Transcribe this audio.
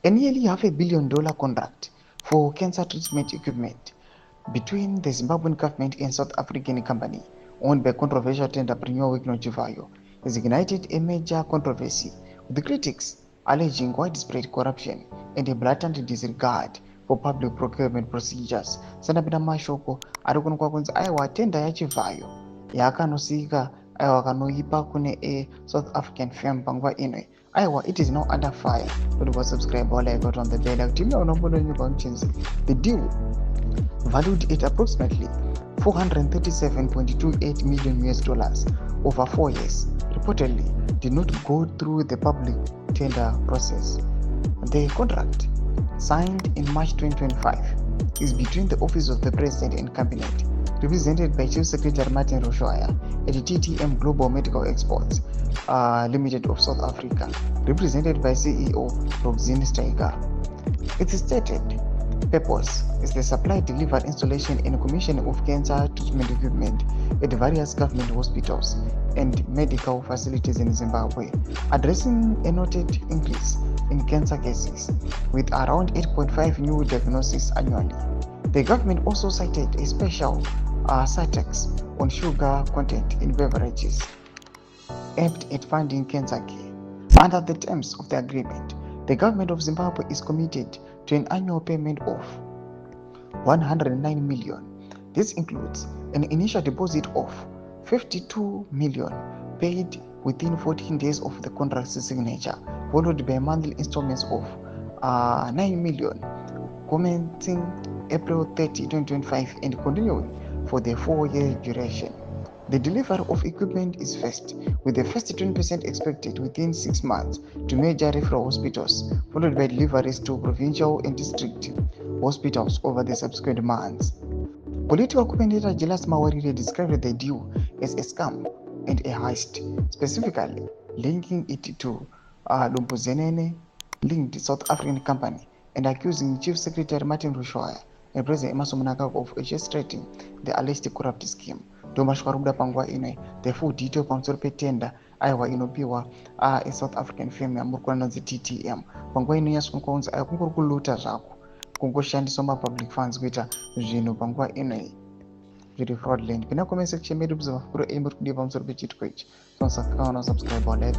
A nearly $500 million contract for cancer treatment equipment between the Zimbabwean government and South African company owned by controversial entrepreneur Chivhayo has ignited a major controversy, with critics alleging widespread corruption and a blatant disregard for public procurement procedures. Sanapita mashoko ari kuonekwa kunzi aiwa tenda yaChivhayo yaakanosika aiwa kanoipa kune a South African firm panguva ino aiwa it is now under fire. Don't subscribe or like on the bell. The deal, valued at approximately $437.28 million over 4 years, reportedly did not go through the public tender process. The contract, signed in March 2025, is between the Office of the President and Cabinet, represented by Chief Secretary Martin Roshwaya at TTM Global Medical Exports Limited of South Africa, represented by CEO Roxanne Steiger. Its stated purpose is the supply, delivery, installation, and commissioning of cancer treatment equipment at various government hospitals and medical facilities in Zimbabwe, addressing a noted increase in cancer cases with around 8.5 new diagnoses annually. The government also cited a special tax on sugar content in beverages aimed at funding cancer care. Under the terms of the agreement, the government of Zimbabwe is committed to an annual payment of $109 million. This includes an initial deposit of $52 million paid within 14 days of the contract's signature, followed by monthly installments of $9 million commencing April 30, 2025 and continuing for the 4-year duration. The delivery of equipment is first, with the first 20% expected within 6 months to major referral hospitals, followed by deliveries to provincial and district hospitals over the subsequent months. Political commentator Julius Mawarire described the deal as a scam and a heist, specifically linking it to Lumbuzene linked South African company and accusing Chief Secretary Martin Roshwaya and President Emmerson Mnangagwa of orchestrating the alleged corrupt scheme. Domashwaruda panguva ino, the full detail pamusoro petenda aiwa inopiwa a South African firm yamurikwana TTM. Panguva ino yasungwa kunzi kungori kuluta zvako, kungoshandiswa mapublic funds kuita zvinhu panguva ino zviri fraudulent. Pinda comment section medu bvisa mafukuro muri kudiwa pamusoro pechitiko ichi. Subscribe or like,